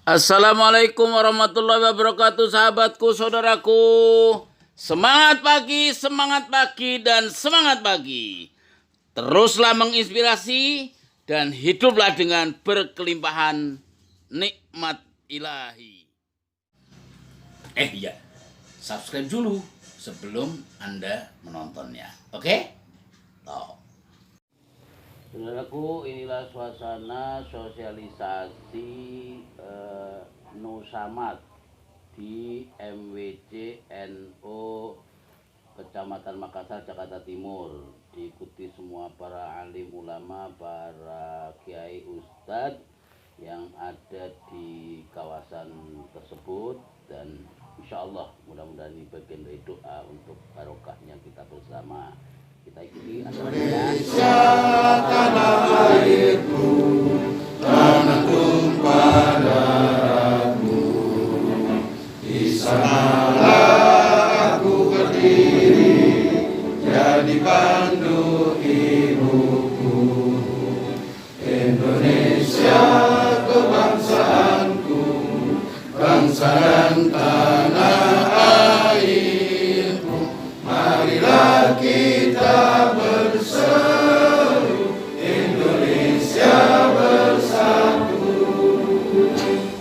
Assalamualaikum warahmatullahi wabarakatuh, sahabatku, saudaraku. Semangat pagi dan semangat pagi. Teruslah menginspirasi dan hiduplah dengan berkelimpahan nikmat ilahi. Iya, subscribe dulu sebelum Anda menontonnya. Oke? Saudaraku, inilah suasana sosialisasi Nusamat di MWC NO Kecamatan Makassar, Jakarta Timur. Diikuti semua para alim ulama, para kiai ustadz yang ada di kawasan tersebut, dan insya Allah mudah-mudahan ini bagian dari doa untuk barokahnya kita bersama. Kita ikuti Indonesia tanah airku, tanah tumpah darahku. Di sanalah aku berdiri, jadi pandu hidupku. Indonesia kebangsaanku, bangsa dan tanah airku. Marilah kita berseru, Indonesia bersatu.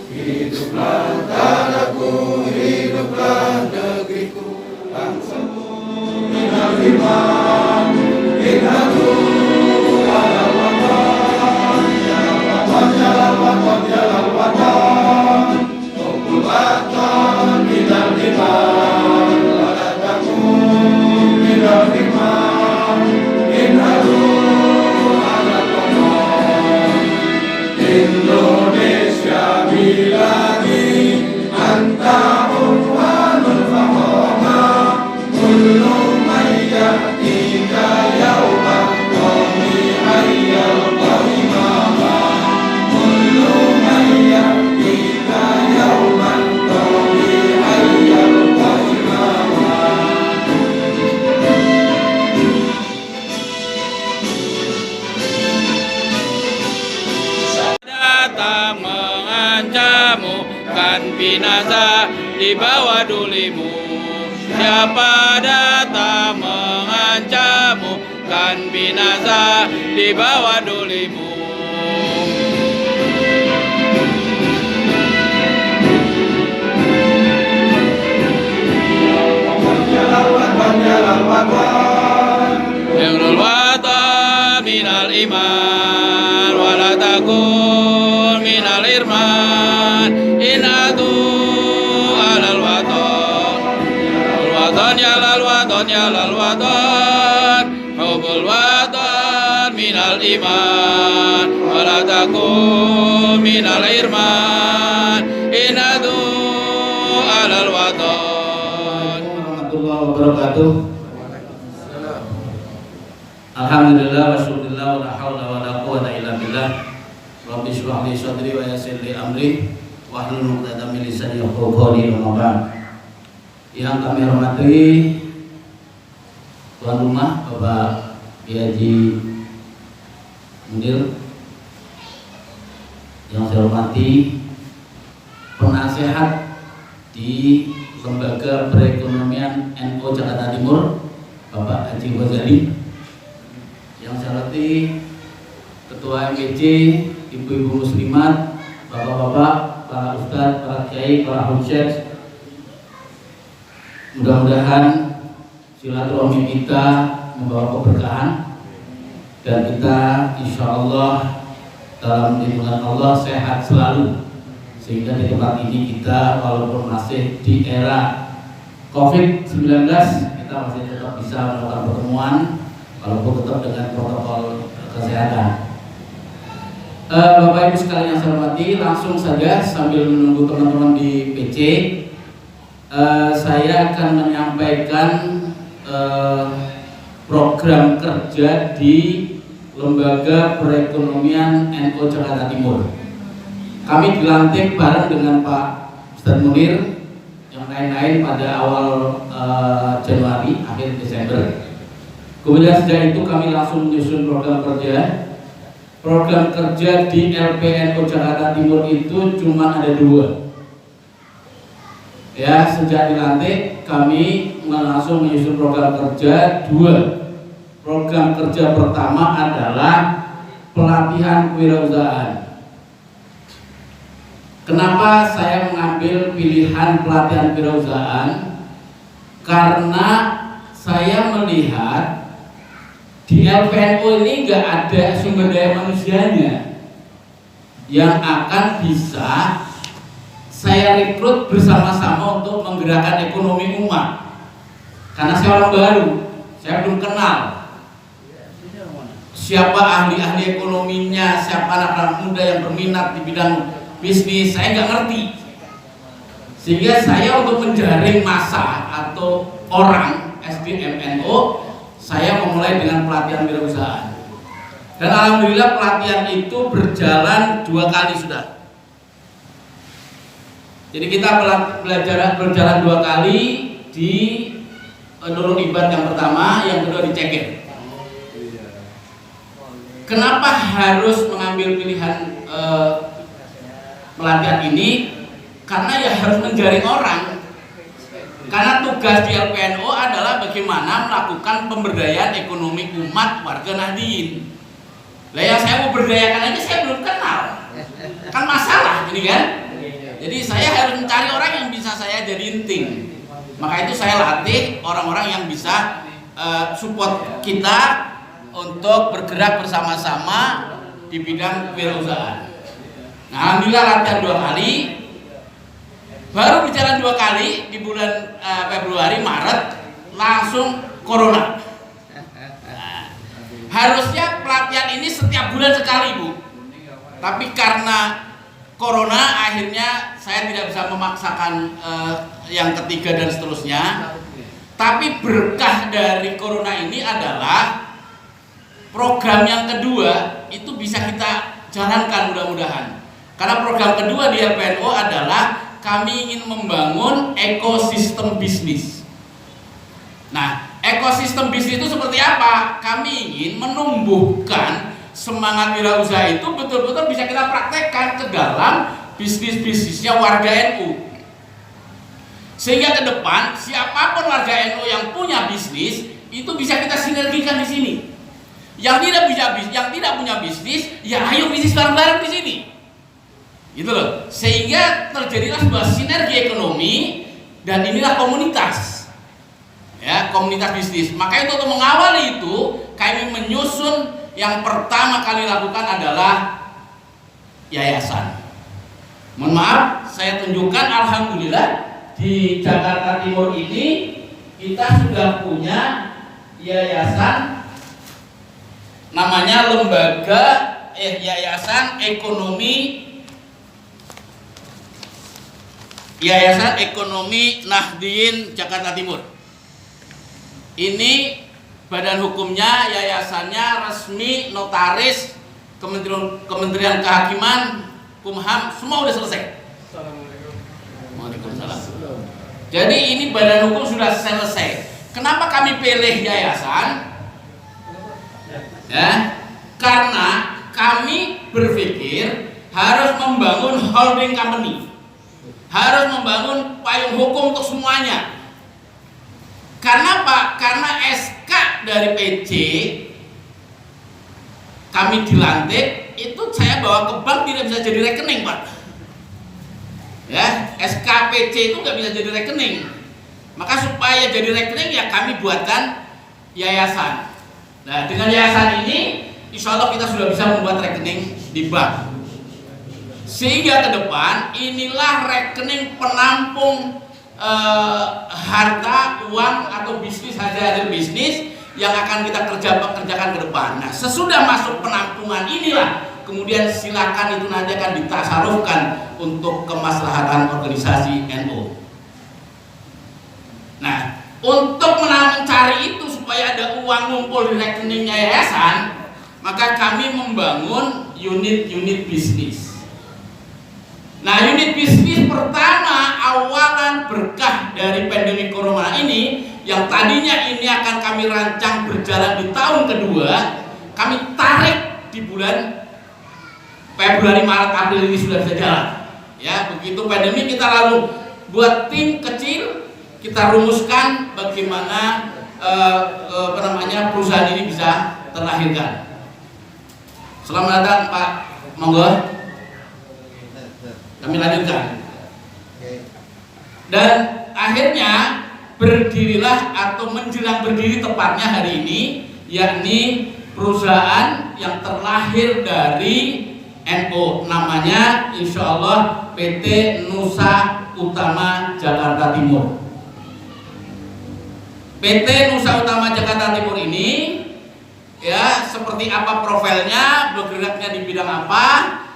Hiduplah tanahku, hiduplah negeriku, bangsaku. Minal iman, innahu alal watan, jalal watan, jalal watan. Hubbul watan minal iman, wala takun minal iman, innahu alal watan. Indonesia biladi anta unwanul fahoma, kullu mayyatika yawma qawmi hayyal qawimama, kullu mayyatika yawma qawmi hayyal qawimama. Datang mengancammu, kan binasa di bawah dulimu. Siapa datang mengancammu, kan binasa di bawah dulimu. Jalal watan, jalal watan. Hifdzul watan minal iman, wala takun minal irman, inatu alal watan. Hubbul watan, jalal watan, jalal watan. Hubbul watan minal iman, wala takun minal irman, inatu alal watan. Warahmatullahi wabarakatuh. Alhamdulillah wa syukurillah wa la hawla wa la quwwata illa billah. Rabbi shrah li sadri wa yassir li amri wahlul 'uqdatam min lisani yafqahu qawli. Yang kami hormati tuan rumah Bapak Kiai Haji Munir, yang saya hormati penasehat di Lembaga Perekonomian NO Jakarta Timur Bapak Haji Ghazali, yang saya hormati Ketua MWC, Ibu-ibu muslimat, bapak-bapak, para ustadz, para kiai, para hujjah. Mudah-mudahan silaturahmi kita membawa keberkahan dan kita insya Allah dalam lindungan Allah sehat selalu, sehingga di tempat ini kita walaupun masih di era COVID-19 kita masih tetap bisa melakukan pertemuan walaupun tetap dengan protokol kesehatan. Bapak Ibu sekalian yang saya hormati, langsung saja sambil menunggu teman-teman di PC, saya akan menyampaikan program kerja di Lembaga Perekonomian NO Jakarta Timur. Kami dilantik bareng dengan Pak Ustadz Munir, yang lain-lain pada awal Januari, akhir Desember. Kemudian sejak itu kami langsung menyusun program kerja program kerja di LPNO Jakarta Timur itu cuma ada 2. Ya, sejak dilantik kami langsung menyusun program kerja 2. Program kerja pertama adalah pelatihan kewirausahaan. Kenapa saya mengambil pilihan pelatihan kewirausahaan? Karena saya melihat di LPNO ini nggak ada sumber daya manusianya yang akan bisa saya rekrut bersama-sama untuk menggerakkan ekonomi umat. Karena saya orang baru, saya belum kenal siapa ahli-ahli ekonominya, siapa anak-anak muda yang berminat di bidang bisnis, saya nggak ngerti. Sehingga saya untuk menjaring massa atau orang SDMNO, saya memulai dengan pelatihan wirausahaan. Dan alhamdulillah pelatihan itu berjalan 2 kali sudah. Jadi kita berjalan 2 kali di Nurul Ibad yang pertama, yang kedua di Ceker. Kenapa harus mengambil pilihan pelatihan ini? Karena ya harus menjaring orang. Karena tugas di LPNO adalah bagaimana melakukan pemberdayaan ekonomi umat warga Nahdien. Lah yang saya mau berdayakan aja saya belum kenal. Kan masalah ini kan? Jadi saya harus mencari orang yang bisa saya jadiin tim. Maka itu saya latih orang-orang yang bisa support kita untuk bergerak bersama-sama di bidang kewirausahaan. Nah, alhamdulillah latihan 2 kali. Baru berjalan 2 kali di bulan Februari, Maret langsung corona. Nah, harusnya pelatihan ini setiap bulan sekali, Bu. Tapi karena corona akhirnya saya tidak bisa memaksakan yang ketiga dan seterusnya. Tapi berkah dari corona ini adalah program yang kedua itu bisa kita jalankan mudah-mudahan. Karena program kedua di LPNO adalah kami ingin membangun ekosistem bisnis. Nah, ekosistem bisnis itu seperti apa? Kami ingin menumbuhkan semangat wirausaha itu betul-betul bisa kita praktekkan ke dalam bisnis-bisnisnya warga NU. Sehingga ke depan siapapun warga NU yang punya bisnis itu bisa kita sinergikan di sini. Yang tidak punya bisnis, ya ayo bisnis bareng-bareng di sini. Gitu loh. Sehingga terjadilah sebuah sinergi ekonomi dan inilah komunitas. Ya, komunitas bisnis. Maka itu untuk mengawali itu kami menyusun yang pertama kali lakukan adalah yayasan. Mohon maaf, saya tunjukkan alhamdulillah di Jakarta Timur ini kita sudah punya yayasan namanya Yayasan Ekonomi Nahdien Jakarta Timur. Ini badan hukumnya, yayasannya resmi, notaris, Kementerian Kehakiman, Kumham, semua udah selesai. Waalaikumsalam. Jadi ini badan hukum sudah selesai. Kenapa kami pilih yayasan? Ya, karena kami berpikir harus membangun holding company. Harus membangun payung hukum untuk semuanya. Karena apa? Karena SK dari PC kami dilantik, itu saya bawa ke bank tidak bisa jadi rekening, Pak. Ya, SKPC itu nggak bisa jadi rekening. Maka supaya jadi rekening ya kami buatkan yayasan. Nah, dengan yayasan ini insya Allah kita sudah bisa membuat rekening di bank. Sehingga ke depan inilah rekening penampung harta, uang atau bisnis hasil bisnis yang akan kita kerjakan ke depan. Nah, sesudah masuk penampungan inilah kemudian silakan itu nanti akan ditasarufkan untuk kemaslahatan organisasi NU. Nah, untuk mencari itu supaya ada uang ngumpul di rekeningnya yayasan, maka kami membangun unit-unit bisnis. Nah, unit bisnis pertama awalan berkah dari pandemi corona ini yang tadinya ini akan kami rancang berjalan di tahun kedua, kami tarik di bulan Februari, Maret, April ini sudah bisa jalan. Ya, begitu pandemi kita lalu buat tim kecil, kita rumuskan bagaimana perusahaan ini bisa terlahirkan. Selamat datang Pak, monggo. Kami lanjutkan. Dan akhirnya berdirilah atau menjelang berdiri tepatnya hari ini, yakni perusahaan yang terlahir dari NU, namanya insya Allah PT Nusa Utama Jakarta Timur. PT Nusa Utama Jakarta Timur ini ya seperti apa profilnya, bergeraknya di bidang apa,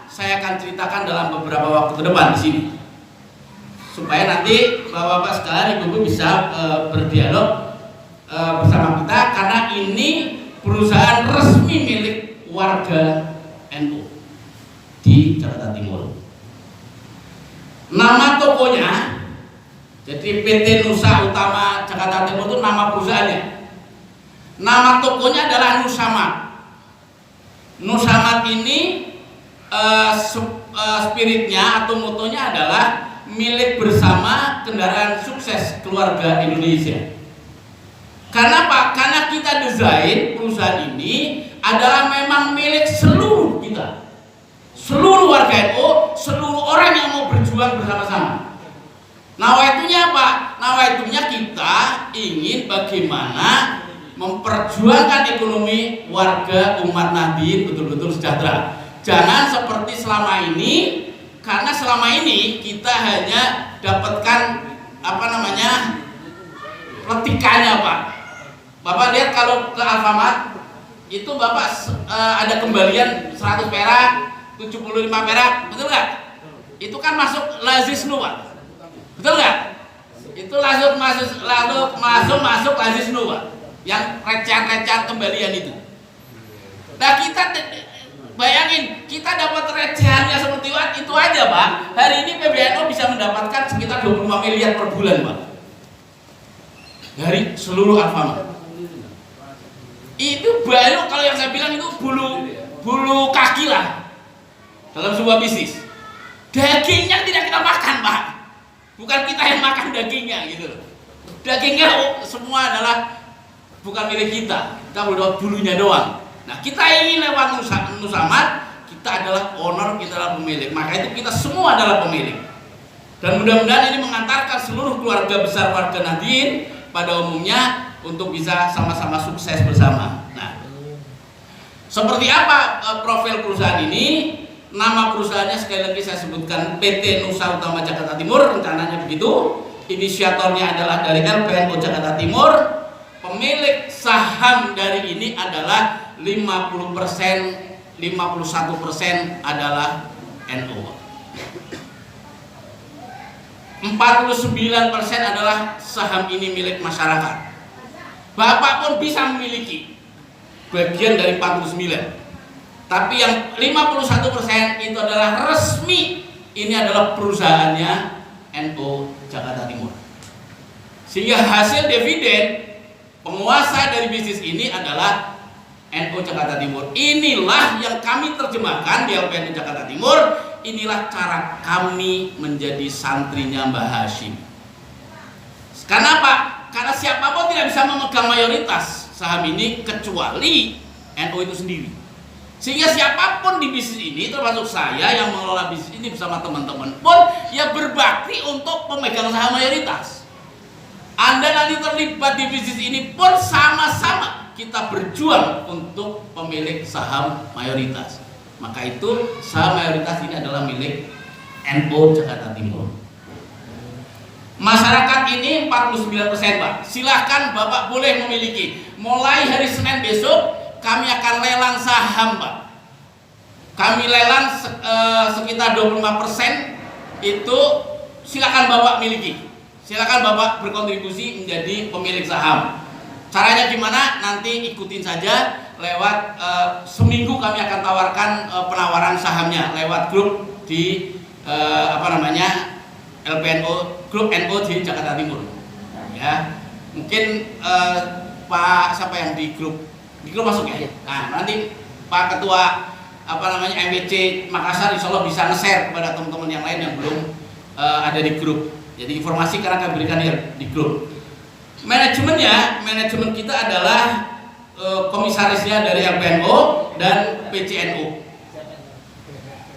saya akan ceritakan dalam beberapa waktu ke depan di sini, supaya nanti bapak-bapak sekalian, ibu-ibu bisa berdialog bersama kita, karena ini perusahaan resmi milik warga NU di Jakarta Timur. Nama tokonya, jadi PT Nusa Utama Jakarta Timur itu nama perusahaannya. Nama tokonya adalah Nusamat. Nusamat ini spiritnya atau motonya adalah milik bersama, kendaraan sukses keluarga Indonesia. Karena apa? Karena kita desain perusahaan ini adalah memang milik seluruh kita, seluruh warga NU, seluruh orang yang mau berjuang bersama-sama. Nawaitunya apa? Nawaitunya kita ingin bagaimana memperjuangkan ekonomi warga umat Nabi betul-betul sejahtera. Jangan seperti selama ini, karena selama ini kita hanya dapatkan petikannya Pak. Bapak lihat kalau ke Alfamart itu Bapak ada kembalian 100 perak, 75 perak, betul nggak? Itu kan masuk lazisnu Pak, betul nggak? Itu masuk lazisnu Pak, yang recehan-recehan kembalian itu. Nah kita bayangin, kita dapat recehannya seperti itu aja Pak. Hari ini PBNU bisa mendapatkan sekitar 25 miliar per bulan Pak, dari seluruh Alfamart. Itu baru kalau yang saya bilang itu bulu kaki lah dalam sebuah bisnis. Dagingnya tidak kita makan Pak, bukan kita yang makan dagingnya gitu loh. Dagingnya semua adalah bukan milik kita baru bulunya doang. Nah kita ingin lewat Nusamat, kita adalah owner, kita adalah pemilik. Maka itu kita semua adalah pemilik. Dan mudah-mudahan ini mengantarkan seluruh keluarga besar warga Nahdien pada umumnya untuk bisa sama-sama sukses bersama. Nah, seperti apa profil perusahaan ini? Nama perusahaannya sekali lagi saya sebutkan PT Nusa Utama Jakarta Timur, rencananya begitu. Inisiatornya adalah dari LPNU Jakarta Timur. Pemilik saham dari ini adalah 50%, 51% adalah NU. 49% adalah saham ini milik masyarakat. Bapak pun bisa memiliki bagian dari 49. Tapi yang 51% itu adalah resmi, ini adalah perusahaannya NU Jakarta Timur. Sehingga hasil dividen penguasa dari bisnis ini adalah NU Jakarta Timur. Inilah yang kami terjemahkan di LPNU Jakarta Timur. Inilah cara kami menjadi santrinya Mbah Hashim. Karena apa? Karena siapapun tidak bisa memegang mayoritas saham ini kecuali NU itu sendiri. Sehingga siapapun di bisnis ini, termasuk saya yang mengelola bisnis ini bersama teman-teman pun, ya berbakti untuk pemegang saham mayoritas. Anda nanti terlibat di bisnis ini pun sama-sama kita berjuang untuk pemilik saham mayoritas. Maka itu saham mayoritas ini adalah milik NU Jakarta Timur. Masyarakat ini 49% Pak. Silahkan Bapak boleh memiliki. Mulai hari Senin besok kami akan lelang saham Pak. Kami lelang sekitar 25%. Itu silahkan Bapak miliki. Silakan Bapak berkontribusi menjadi pemilik saham. Caranya gimana? Nanti ikutin saja lewat seminggu kami akan tawarkan penawaran sahamnya lewat grup di LPNU, grup NU di Jakarta Timur. Ya, mungkin Pak siapa yang di grup masuk ya? Nah, nanti Pak Ketua MWC Makassar insya Allah bisa nge-share kepada teman-teman yang lain yang belum ada di grup. Jadi informasi karena kami berikan di grup. Manajemen kita adalah komisarisnya dari LPNO dan PCNO.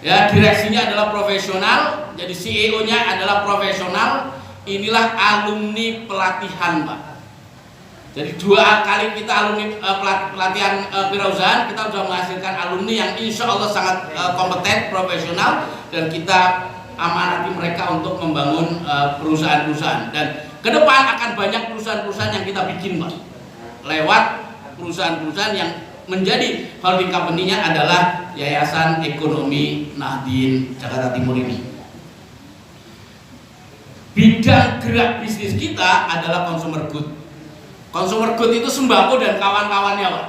Ya, direksinya adalah profesional, jadi CEO-nya adalah profesional. Inilah alumni pelatihan, Pak. Jadi 2 kali kita alumni pelatihan kewirausahaan, kita sudah menghasilkan alumni yang insya Allah sangat kompeten, profesional, dan kita amanati mereka untuk membangun perusahaan-perusahaan. Dan ke depan akan banyak perusahaan-perusahaan yang kita bikin, Pak, lewat perusahaan-perusahaan yang menjadi holding company-nya adalah Yayasan Ekonomi Nahdien Jakarta Timur ini. Bidang gerak bisnis kita adalah consumer good. Consumer good itu sembako dan kawan-kawannya, Pak.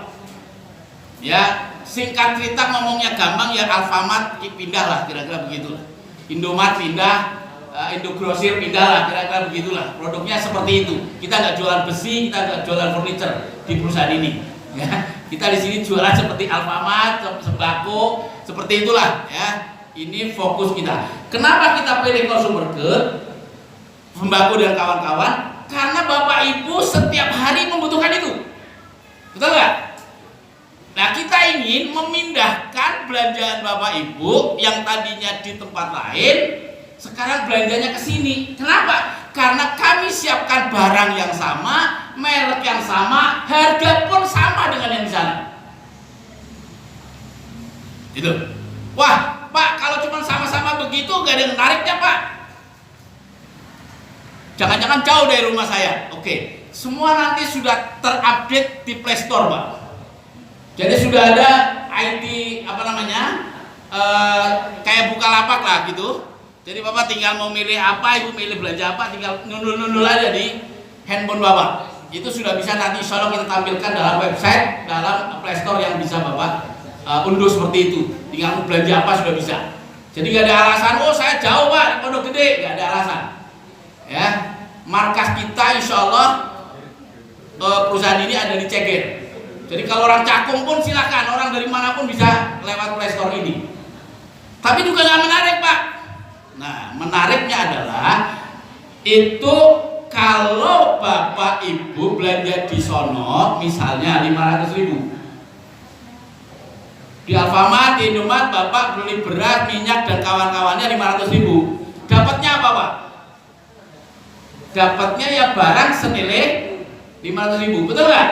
Ya, singkat cerita ngomongnya gampang ya, Alfamart pindah lah, kira-kira begitulah. Indomart pindah, Indogrosir pindah lah, kira-kira begitulah. Produknya seperti itu. Kita nggak jualan besi, kita nggak jualan furniture di perusahaan ini. Ya, kita di sini jualan seperti Alfamart, sembako, seperti itulah. Ya, ini fokus kita. Kenapa kita pilih consumer good, sembako dan kawan-kawan? Karena Bapak Ibu setiap hari membutuhkan itu, betul nggak? Nah, kita ingin memindahkan belanjaan Bapak Ibu yang tadinya di tempat lain, sekarang belanjanya ke sini. Kenapa? Karena kami siapkan barang yang sama, merek yang sama, harga pun sama dengan yang di sana. Itu. Wah, Pak, kalau cuma sama-sama begitu gak ada yang menariknya, Pak. Jangan-jangan jauh dari rumah saya. Oke, semua nanti sudah terupdate di Play Store, Pak. Jadi sudah ada IT kayak Bukalapak lah gitu. Jadi Bapak tinggal mau milih apa, Ibu milih belanja apa, tinggal nundul-nundul aja di handphone Bapak. Itu sudah bisa nanti insya Allah kita tampilkan dalam website, dalam Play Store yang bisa Bapak unduh seperti itu. Tinggal mau belanja apa sudah bisa. Jadi gak ada alasan, oh saya jauh Pak, di Pondok Gede, gak ada alasan. Ya, markas kita insya Allah perusahaan ini ada di Ceger. Jadi kalau orang Cakung pun silakan, orang dari manapun bisa lewat Play Store ini. Tapi juga nggak menarik, Pak. Nah, menariknya adalah itu kalau Bapak Ibu belanja di sono, misalnya 500.000 di Alfamart, di Indomart, Bapak beli beras, minyak dan kawan-kawannya 500.000. Dapatnya apa, Pak? Dapatnya ya barang senilai 500.000, betul nggak?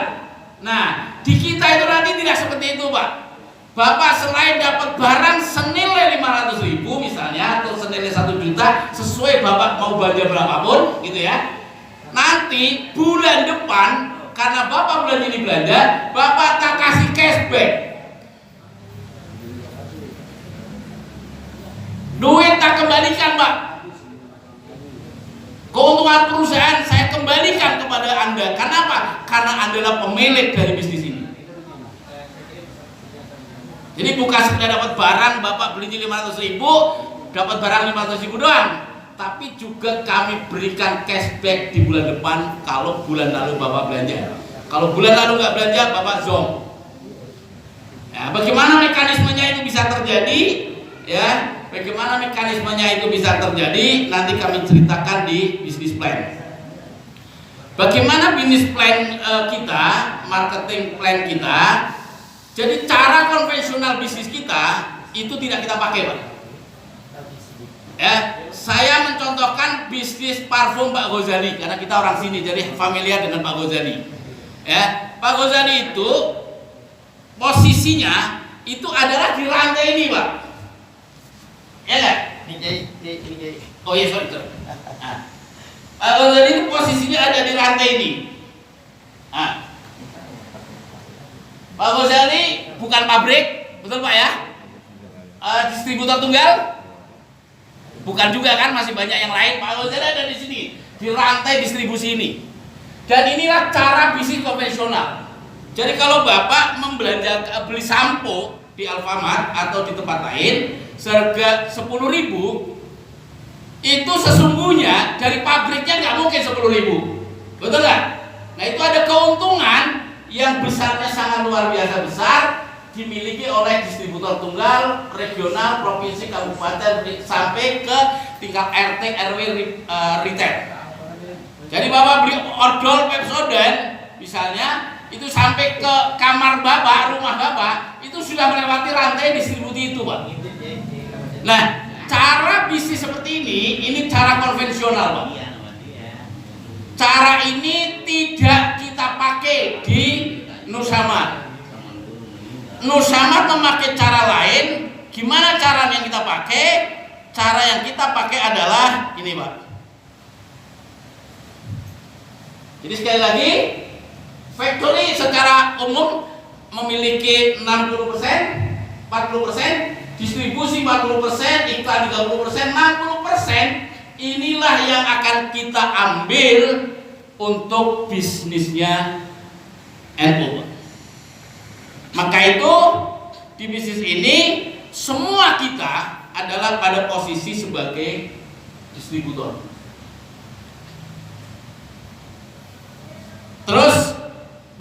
Nah, di kita itu nanti tidak seperti itu, Pak. Bapak selain dapat barang senilai 500.000 misalnya atau senilai 1 juta sesuai Bapak mau belanja berapapun gitu ya. Nanti bulan depan karena Bapak bulan ini belanja, Bapak tak kasih cashback. Duit tak kembalikan, Pak. Keuntungan perusahaan saya kembalikan kepada Anda. Kenapa? Karena Anda adalah pemilik dari bisnis ini. Jadi bukan sekedar dapat barang, Bapak beli 500.000, dapat barang 500.000 doang. Tapi juga kami berikan cashback di bulan depan kalau bulan lalu Bapak belanja. Kalau bulan lalu nggak belanja, Bapak zonk. Ya, bagaimana mekanismenya itu bisa terjadi? Ya, bagaimana mekanismenya itu bisa terjadi? Nanti kami ceritakan di bisnis plan. Bagaimana bisnis plan kita, marketing plan kita? Jadi cara konvensional bisnis kita itu tidak kita pakai, Pak. Ya, saya mencontohkan bisnis parfum Pak Ghazali karena kita orang sini jadi familiar dengan Pak Ghazali. Ya, Pak Ghazali itu posisinya itu adalah di rantai ini, Pak. Ya nggak? Oh iya, sorry. Nah, Pak Ghazali itu posisinya ada di rantai ini. Nah, Pak Ghazali bukan pabrik, betul Pak ya? Distributor tunggal? Bukan juga kan, masih banyak yang lain. Pak Ghazali ada di sini, di rantai distribusi ini. Dan inilah cara bisnis konvensional. Jadi kalau Bapak beli sampo di Alfamart atau di tempat lain, seharga 10.000, itu sesungguhnya dari pabriknya nggak mungkin 10.000, betul nggak? Nah itu ada keuntungan yang besarnya sangat luar biasa besar dimiliki oleh distributor tunggal, regional, provinsi, kabupaten, sampai ke tingkat RT, RW, retail. Jadi Bapak beli odol Pepsodent misalnya, itu sampai ke kamar Bapak, rumah Bapak, itu sudah melewati rantai distribusi itu, Pak. Nah, cara bisnis seperti ini cara konvensional, Pak. Cara ini tidak kita pakai di Nusamad. Nusamad memakai cara lain. Gimana cara yang kita pakai? Cara yang kita pakai adalah ini, Pak. Jadi sekali lagi, factory secara umum memiliki 60%, 40%, distribusi 40%, iklan 30%, 60%. Inilah yang akan kita ambil untuk bisnisnya NU. Maka itu di bisnis ini semua kita adalah pada posisi sebagai distributor. Terus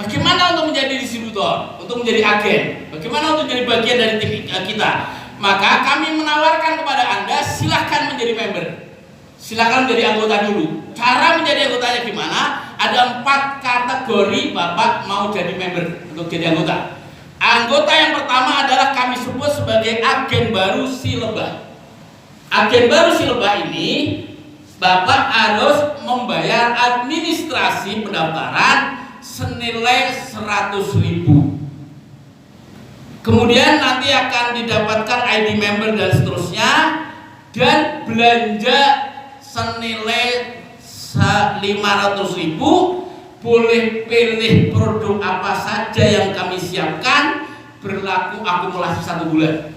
bagaimana untuk menjadi distributor, untuk menjadi agen? Bagaimana untuk menjadi bagian dari tim kita? Maka kami menawarkan kepada Anda, silahkan menjadi member. Silakan menjadi anggota dulu. Cara menjadi anggotanya gimana? Ada 4 kategori Bapak mau jadi member untuk jadi anggota. Anggota yang pertama adalah kami sebut sebagai agen baru Silebah. Agen baru Silebah ini Bapak harus membayar administrasi pendaftaran senilai 100.000. Kemudian nanti akan didapatkan ID member dan seterusnya, dan belanja senilai 500.000, boleh pilih produk apa saja yang kami siapkan, berlaku akumulasi 1 bulan.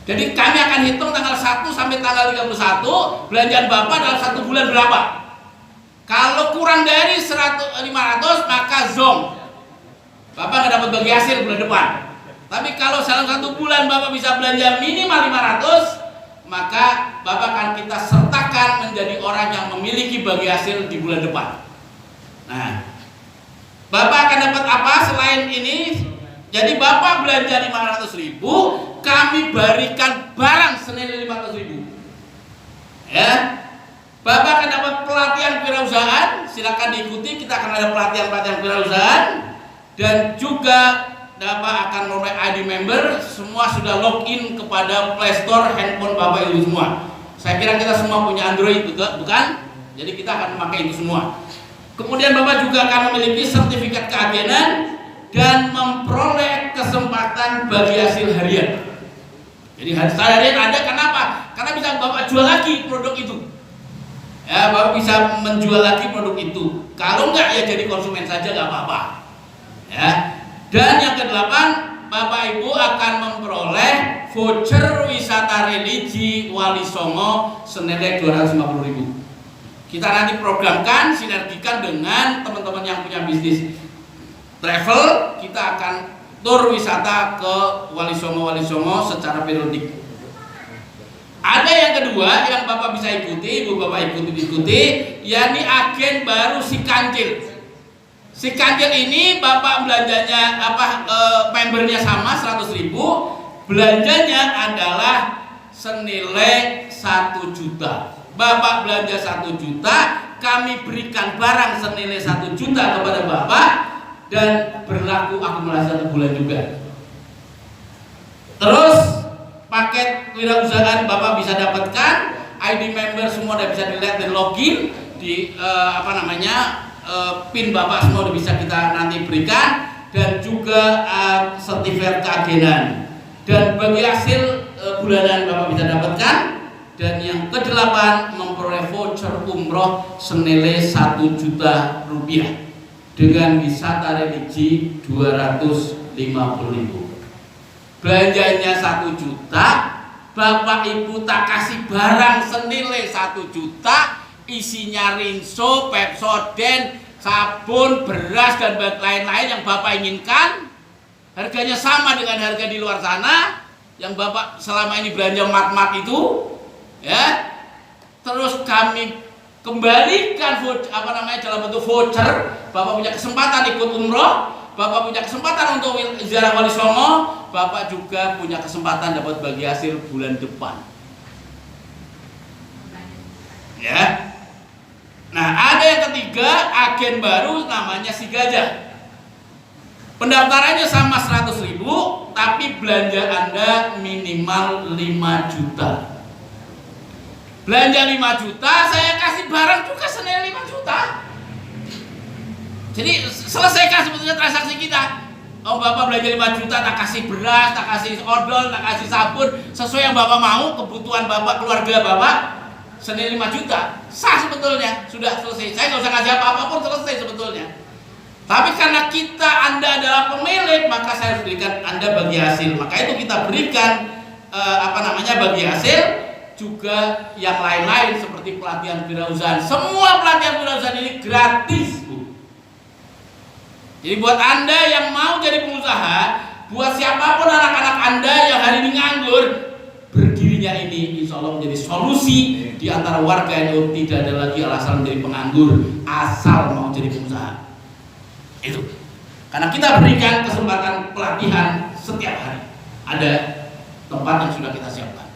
Jadi kami akan hitung tanggal 1 sampai tanggal 31 belanjaan Bapak dalam 1 bulan berapa. Kalau kurang dari 500 maka zong, Bapak nggak dapat bagi hasil bulan depan. Tapi kalau dalam 1 bulan Bapak bisa belanja minimal 500, maka Bapak akan kita sertakan menjadi orang yang memiliki bagi hasil di bulan depan. Nah, Bapak akan dapat apa selain ini? Jadi Bapak belanja 500.000, kami berikan barang senilai 500.000. Ya, Bapak akan dapat pelatihan kewirausahaan, silakan diikuti. Kita akan ada pelatihan kewirausahaan, dan juga Bapak akan memperoleh ID member. Semua sudah login kepada Play Store handphone Bapak Ibu semua. Saya kira kita semua punya Android, bukan? Jadi kita akan memakai itu semua. Kemudian Bapak juga akan memiliki sertifikat keagenan dan memperoleh kesempatan bagi hasil harian. Jadi hasil harian ada, kenapa? Karena bisa Bapak jual lagi produk itu. Ya, Bapak bisa menjual lagi produk itu. Kalau enggak ya jadi konsumen saja, nggak apa-apa. Ya. Dan yang ke-8, Bapak Ibu akan memperoleh voucher wisata religi Wali Songo senilai 250.000. Kita nanti programkan, sinergikan dengan teman-teman yang punya bisnis travel. Kita akan tur wisata ke Wali Songo secara periodik. Ada yang kedua yang Bapak bisa ikuti, Ibu Bapak ikuti, yakni agen baru si Kancil. Si Kancil ini Bapak belanjanya membernya sama 100.000, belanjanya adalah senilai 1 juta. Bapak belanja 1 juta, kami berikan barang senilai 1 juta kepada Bapak, dan berlaku akumulasi 1 bulan juga. Terus paket kewirausahaan Bapak bisa dapatkan, ID member semua udah bisa dilihat dan login di PIN Bapak semua udah bisa kita nanti berikan, dan juga sertifikat keagenan. Dan bagi hasil bulanan Bapak bisa dapatkan. Dan yang ke-8, memperoleh voucher umroh senilai 1 juta rupiah dengan wisata religi 250.000. Belanjanya 1 juta, Bapak Ibu tak kasih barang senilai 1 juta, isinya Rinso, Pepsodent, sabun, beras, dan lain-lain yang Bapak inginkan. Harganya sama dengan harga di luar sana yang Bapak selama ini belanja mat-mat itu, ya. Terus kami kembalikan dalam bentuk voucher. Bapak punya kesempatan ikut umroh, Bapak punya kesempatan untuk ziarah Wali Songo, Bapak juga punya kesempatan dapat bagi hasil bulan depan. Ya. Nah, ada yang ketiga, agen baru namanya Si Gajah. Pendaftarannya sama 100.000, tapi belanja Anda minimal 5 juta. Belanja 5 juta, saya kasih barang juga senilai 5 juta. Jadi selesaikan sebetulnya transaksi kita. Oh, Bapak belanja 5 juta, tak kasih beras, tak kasih odol, tak kasih sabun, sesuai yang Bapak mau, kebutuhan Bapak, keluarga Bapak, senilai 5 juta. Sah sebetulnya, sudah selesai. Saya nggak usah kasih apa-apa pun selesai sebetulnya. Tapi karena Anda adalah pemilik, maka saya harus berikan Anda bagi hasil. Maka itu kita berikan bagi hasil, juga yang lain-lain seperti pelatihan wirausahaan. Semua pelatihan wirausahaan ini gratis, Bu. Jadi buat Anda yang mau jadi pengusaha, buat siapapun anak-anak Anda yang hari ini nganggur, berdirinya ini insya Allah menjadi solusi di antara warga NU. Tidak ada lagi alasan menjadi penganggur asal mau jadi pengusaha. Itu karena kita berikan kesempatan pelatihan setiap hari, ada tempat yang sudah kita siapkan,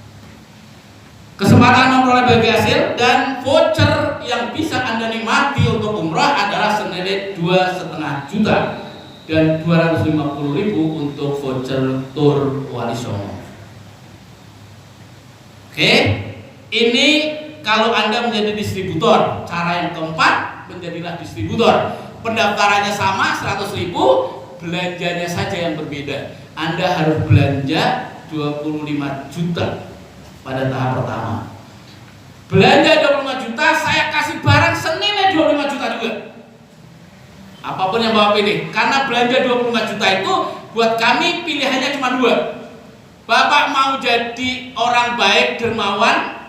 kesempatan memperoleh bagi hasil, dan voucher yang bisa Anda nikmati untuk umrah adalah senilai 2,5 juta dan 250.000 untuk voucher tur Wali Songo. Oke, ini kalau Anda menjadi distributor. Cara yang keempat, menjadilah distributor. Pendaftarannya sama 100.000, belanjanya saja yang berbeda. Anda harus belanja 25 juta pada tahap pertama. Belanja 25 juta, saya kasih barang senilai 25 juta juga. Apapun yang Bapak pilih. Karena belanja 25 juta itu buat kami pilihannya cuma 2. Bapak mau jadi orang baik, dermawan,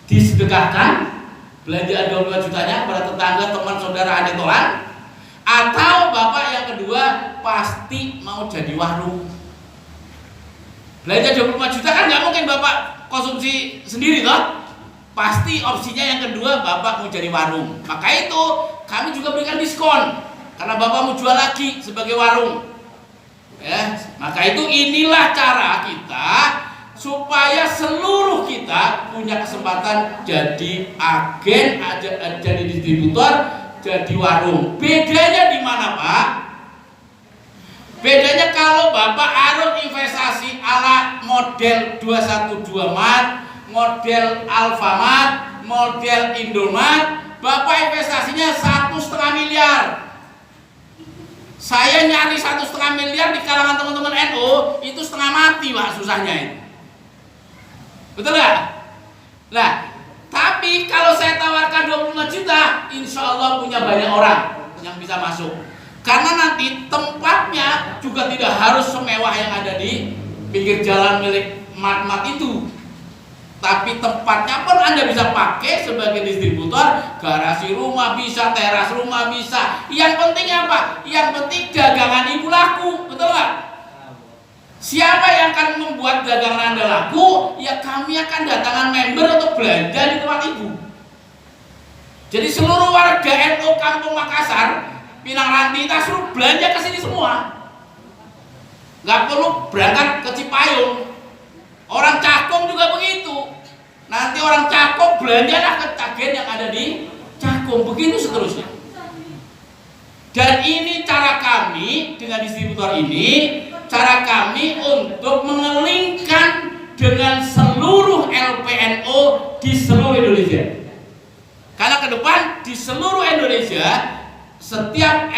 disedekahkan, belanjaan 25 jutanya kepada tetangga, teman, saudara, adik, tolan, atau Bapak yang kedua pasti mau jadi warung. Belanja 25 juta kan nggak mungkin Bapak konsumsi sendiri toh. Pasti opsinya yang kedua, Bapak mau jadi warung. Maka itu kami juga berikan diskon karena Bapak mau jual lagi sebagai warung. Ya, maka itu inilah cara kita supaya seluruh kita punya kesempatan jadi agen, jadi distributor, jadi warung. Bedanya di mana, Pak? Bedanya kalau Bapak harus investasi ala model 212 Mart, model Alfamart, model Indomart, Bapak investasinya 1,5 miliar. Saya nyari 1,5 miliar di kalangan teman-teman NU itu setengah mati, Pak, susahnya itu. Betul nggak? Nah, tapi kalau saya tawarkan 25 juta, insya Allah punya banyak orang yang bisa masuk. Karena nanti tempatnya juga tidak harus semewah yang ada di pinggir jalan milik mat-mat itu. Tapi tempatnya pun Anda bisa pakai sebagai distributor, garasi rumah bisa, teras rumah bisa. Yang penting apa? Yang penting dagangan Ibu laku, betul nggak? Siapa yang akan membuat dagangan Anda laku? Ya kami akan datangkan member untuk belanja di tempat Ibu. Jadi seluruh warga NU Kampung Makassar, Pinang Ranti, kita suruh belanja ke sini semua. Gak perlu berangkat ke Cipayung. Orang Cakung juga begitu. Nanti orang Cakung belanjalah ke agen yang ada di Cakung. Begitu seterusnya. Dan ini cara kami dengan distributor ini, cara kami untuk mengelingkan dengan seluruh LPNO di seluruh Indonesia. Karena ke depan di seluruh Indonesia setiap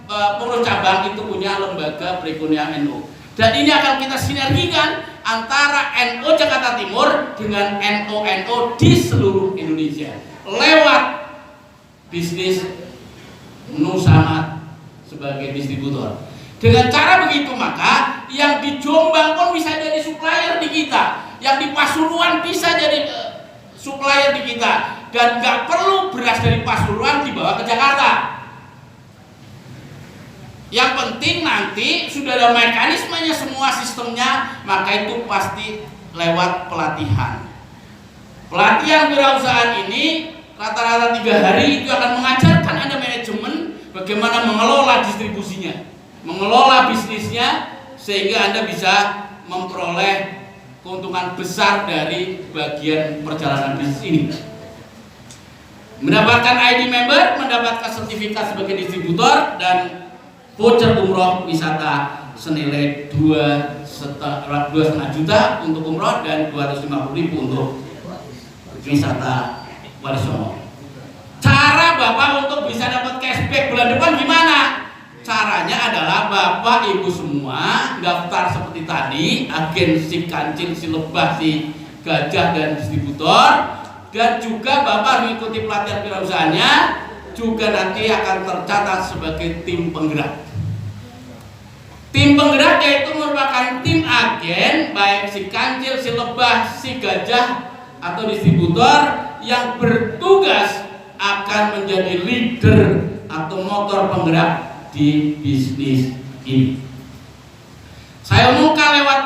pengurus cabang itu punya lembaga perekonomian NU. Dan ini akan kita sinergikan antara NU Jakarta Timur dengan NU di seluruh Indonesia lewat bisnis Nusamat sebagai distributor. Dengan cara begitu maka yang di Jombang pun bisa jadi supplier di kita, yang di Pasuruan bisa jadi supplier di kita, dan nggak perlu beras dari Pasuruan dibawa ke Jakarta. Yang penting nanti sudah ada mekanismenya, semua sistemnya, maka itu pasti lewat pelatihan. Pelatihan wirausahaan ini rata-rata 3 hari itu akan mengajarkan Anda manajemen, bagaimana mengelola distribusinya, mengelola bisnisnya, sehingga Anda bisa memperoleh keuntungan besar dari bagian perjalanan bisnis ini. Mendapatkan ID member, mendapatkan sertifikat sebagai distributor, dan voucher umroh wisata senilai 2,5 juta untuk umroh dan 250.000 untuk wisata Wali Songo. Cara Bapak untuk bisa dapat cashback bulan depan gimana? Caranya adalah Bapak Ibu semua daftar seperti tadi, agen si kancil, si lebah, si gajah, dan distributor. Dan juga Bapak mengikuti pelatihan wirausahaannya, juga nanti akan tercatat sebagai tim penggerak. Tim penggerak yaitu merupakan tim agen, baik si kancil, si lebah, si gajah, atau distributor yang bertugas akan menjadi leader atau motor penggerak di bisnis ini. Saya umumkan lewat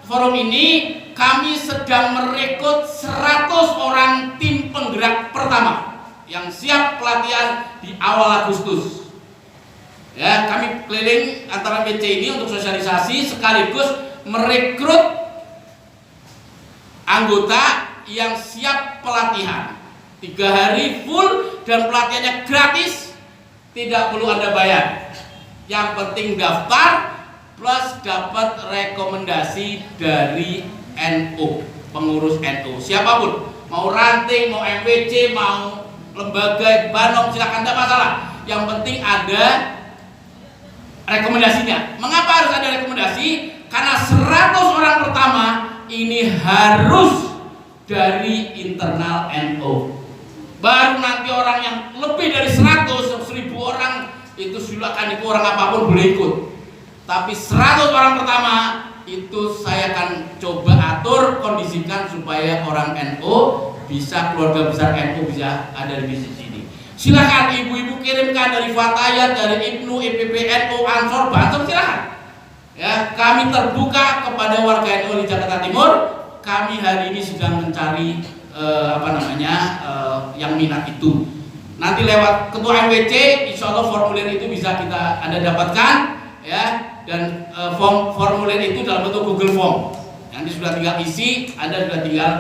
forum ini, kami sedang merekrut 100 orang tim penggerak pertama yang siap pelatihan di awal Agustus. Ya, kami keliling antara BC ini untuk sosialisasi sekaligus merekrut anggota yang siap pelatihan 3 hari full, dan pelatihannya gratis, tidak perlu Anda bayar. Yang penting daftar plus dapat rekomendasi dari NU, pengurus NU, siapapun, mau ranting, mau MWC, mau lembaga Banom, silakan, tidak masalah. Yang penting ada rekomendasinya. Mengapa harus ada rekomendasi? Karena 100 orang pertama ini harus dari internal NU. Baru nanti orang yang lebih dari 100, 1000 orang itu silakan, itu orang apapun boleh ikut. Tapi 100 orang pertama itu saya akan coba atur, kondisikan supaya orang NU bisa, keluarga besar NU bisa ada di bisnis ini. Silakan ibu-ibu kirimkan dari Fatayat, dari Ibnu, IPB, NU, Ansor, Banser, silakan. Ya, kami terbuka kepada warga NU di Jakarta Timur. Kami hari ini sedang mencari yang minat itu. Nanti lewat ketua MWC, insya Allah formulir itu bisa Anda dapatkan, ya. Dan formulir itu dalam bentuk Google Form. Nanti sudah tinggal isi, Anda sudah tinggal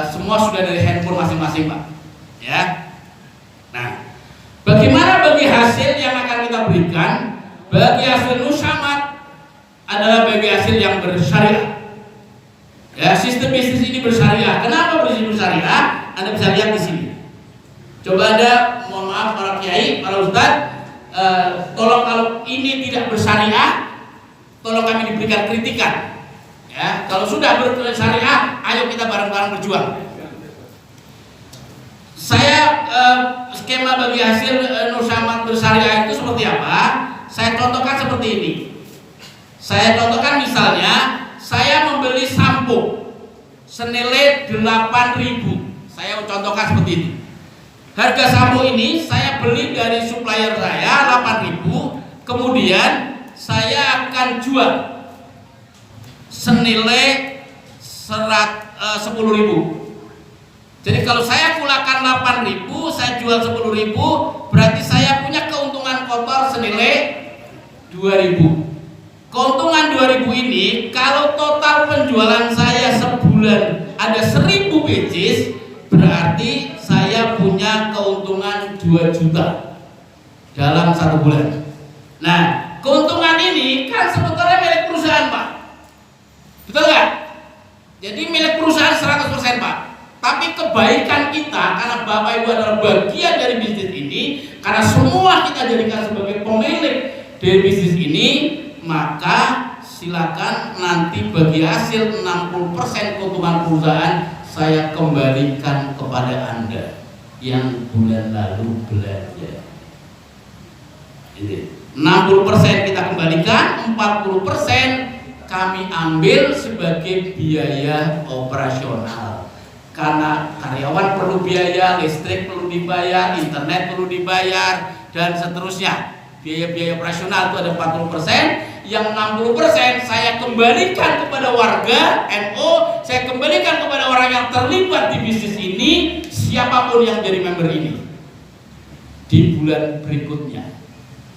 semua sudah dari handphone masing-masing, Pak. Ya. Nah, bagaimana bagi hasil yang akan kita berikan? Bagi hasil Nusyamat adalah bagi hasil yang bersyariah. Ya, sistem bisnis ini bersyariah. Kenapa bisnis bersyariah? Anda bisa lihat di sini. Coba Anda, mohon maaf para kiai, para ustadz, tolong kalau ini tidak bersyariah, tolong kami diberikan kritikan. Ya, kalau sudah bersyariah, ayo kita bareng-bareng berjuang. Saya skema bagi hasil Nusyamat bersyariah itu seperti apa? Saya contohkan seperti ini. Saya contohkan misalnya, saya membeli sampo senilai 8.000. Saya contohkan seperti ini. Harga sampo ini saya beli dari supplier saya 8.000, kemudian saya akan jual senilai 10.000. Jadi kalau saya pulakan 8.000, saya jual 10.000, berarti saya punya keuntungan kotor senilai 2.000. Keuntungan 2.000 ini kalau total penjualan saya sebulan ada 1.000 pieces, berarti saya punya keuntungan 2 juta dalam 1 bulan. Nah, keuntungan ini kan sebetulnya milik perusahaan, Pak. Betul nggak? Jadi milik perusahaan 100%, Pak. Tapi kebaikan kita, karena Bapak Ibu adalah bagian dari bisnis ini, karena semua kita jadikan sebagai pemilik dari bisnis ini, maka silakan nanti bagi hasil 60% keuntungan perusahaan saya kembalikan kepada Anda yang bulan lalu belanja. Ini 60% kita kembalikan, 40% kami ambil sebagai biaya operasional. Karena karyawan perlu biaya, listrik perlu dibayar, internet perlu dibayar, dan seterusnya. Biaya-biaya operasional itu ada 40%. Yang 60% saya kembalikan kepada warga NU, saya kembalikan kepada orang yang terlibat di bisnis ini, siapapun yang jadi member ini di bulan berikutnya.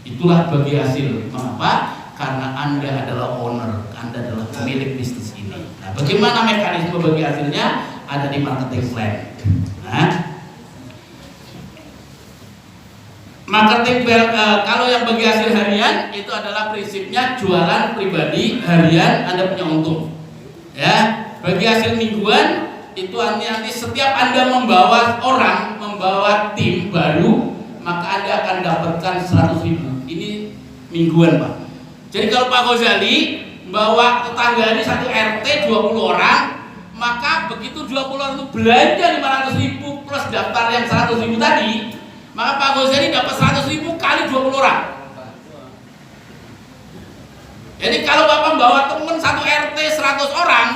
Itulah bagi hasil. Mengapa? Karena Anda adalah owner, Anda adalah pemilik bisnis ini. Nah, bagaimana mekanisme bagi hasilnya? Ada di marketing plan. Nah, marketing plan, kalau yang bagi hasil harian itu adalah prinsipnya jualan pribadi harian Anda punya untung. Ya, bagi hasil mingguan itu nanti setiap Anda membawa orang, membawa tim baru, maka Anda akan dapatkan 100.000. Ini mingguan, Pak. Jadi kalau Pak Ghazali bawa tetangga ini satu RT 20 orang, maka begitu 20 orang itu belanja 500.000 plus daftar yang 100.000 tadi, maka Pak Ghazali dapat 100.000 kali 20 orang. Jadi kalau Bapak bawa teman satu RT 100 orang,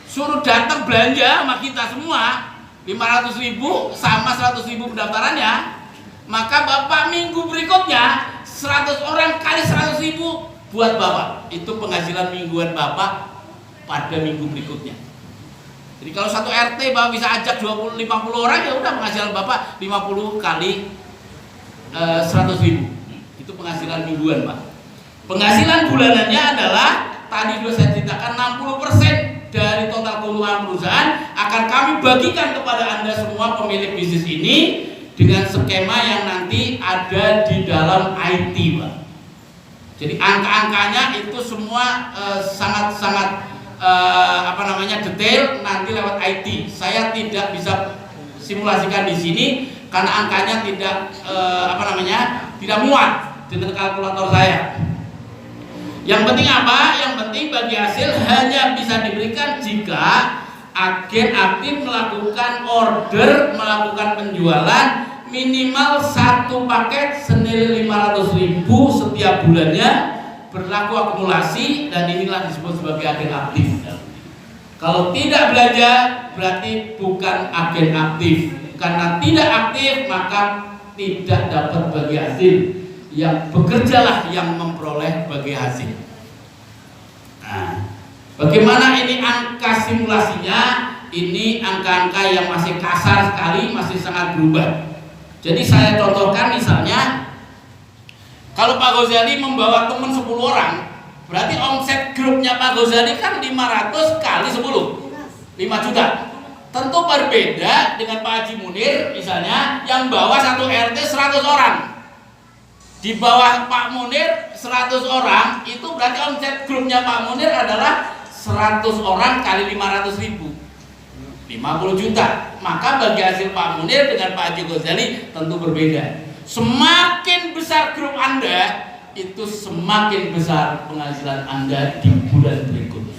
suruh datang belanja sama kita semua 500.000 sama 100.000 pendaftarannya, maka Bapak minggu berikutnya 100 orang kali 100.000 buat Bapak. Itu penghasilan mingguan Bapak pada minggu berikutnya. Jadi kalau satu RT Bapak bisa ajak 50 orang, ya udah penghasilan Bapak 50 kali 100.000. Itu penghasilan mingguan, Pak. Penghasilan bulanannya adalah tadi sudah saya ceritakan 60% dari total keuntungan perusahaan akan kami bagikan kepada Anda semua pemilik bisnis ini dengan skema yang nanti ada di dalam IT, Pak. Jadi angka-angkanya itu semua sangat-sangat detail nanti lewat IT. Saya tidak bisa simulasikan di sini karena angkanya tidak muat dengan kalkulator saya. Yang penting apa? Yang penting bagi hasil hanya bisa diberikan jika agen aktif melakukan order, melakukan penjualan minimal satu paket senilai 500.000 setiap bulannya, berlaku akumulasi, dan inilah disebut sebagai agen aktif. Kalau tidak belanja berarti bukan agen aktif. Karena tidak aktif maka tidak dapat bagi hasil. Yang bekerjalah yang memperoleh bagi hasil. Nah, bagaimana ini angka simulasinya? Ini angka-angka yang masih kasar sekali, masih sangat berubah. Jadi saya contohkan misalnya, kalau Pak Ghazali membawa teman 10 orang, berarti omset grupnya Pak Ghazali kan 500 kali 10, 5 juta. Tentu berbeda dengan Pak Haji Munir misalnya yang bawa satu RT 100 orang. Di bawah Pak Munir 100 orang, itu berarti omset grupnya Pak Munir adalah 100 orang kali 500.000, 50 juta. Maka bagi hasil Pak Munir dengan Pak Haji Ghazali tentu berbeda. Semakin besar grup Anda, itu semakin besar penghasilan Anda di bulan berikutnya.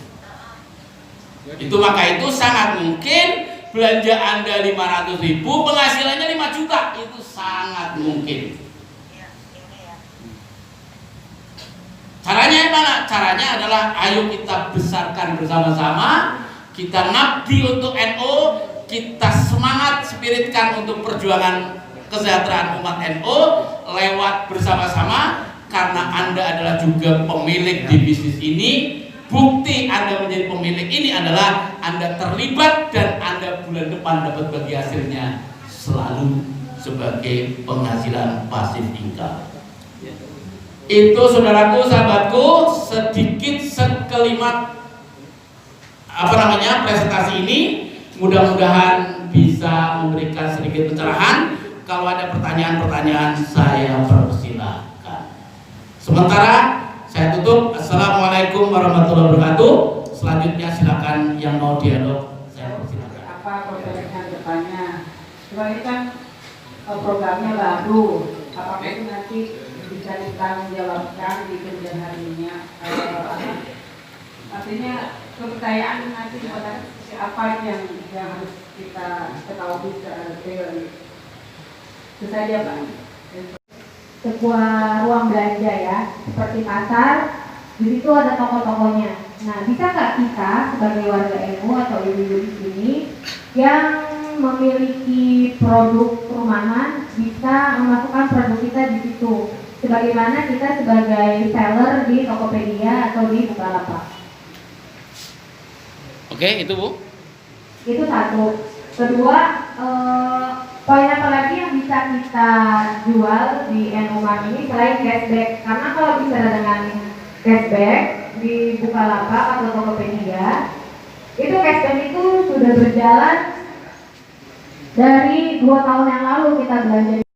Itu maka itu sangat mungkin belanja Anda 500.000, penghasilannya 5 juta. Itu sangat mungkin. Caranya mana? Caranya adalah ayo kita besarkan bersama-sama, kita ngabdi untuk NU, kita semangat spiritkan untuk perjuangan kesejahteraan umat NU lewat bersama-sama, karena Anda adalah juga pemilik di bisnis ini. Bukti Anda menjadi pemilik ini adalah Anda terlibat dan Anda bulan depan dapat bagi hasilnya selalu sebagai penghasilan pasif income. Itu saudaraku, sahabatku, sedikit sekelimat presentasi ini. Mudah-mudahan bisa memberikan sedikit pencerahan. Kalau ada pertanyaan-pertanyaan saya persilakan. Sementara saya tutup. Assalamualaikum warahmatullahi wabarakatuh. Selanjutnya silakan yang mau dialog, saya persilakan. Apa pertanyaan depannya? Sebenarnya kan programnya baru. Apakah itu nanti bisa ditanggung jawabkan di kemudian harinya? Artinya kepercayaan nanti pada apa yang harus kita ketahui secara detail. Itu saja, Pak. Sebuah ruang belanja ya, seperti pasar, di situ ada toko-tokonya. Nah, bisa nggak kita sebagai warga NU atau ibu-ibu di sini yang memiliki produk perumahan bisa memasukkan produk kita di situ, sebagaimana kita sebagai seller di Tokopedia atau di Bukalapak? Oke, itu Bu. Itu satu. Kedua, poin apa lagi lagi yang bisa kita jual di NU-Mart ini selain cashback? Karena kalau bicara dengan cashback di Bukalapak atau Tokopedia, itu cashback itu sudah berjalan dari 2 tahun yang lalu kita belanja.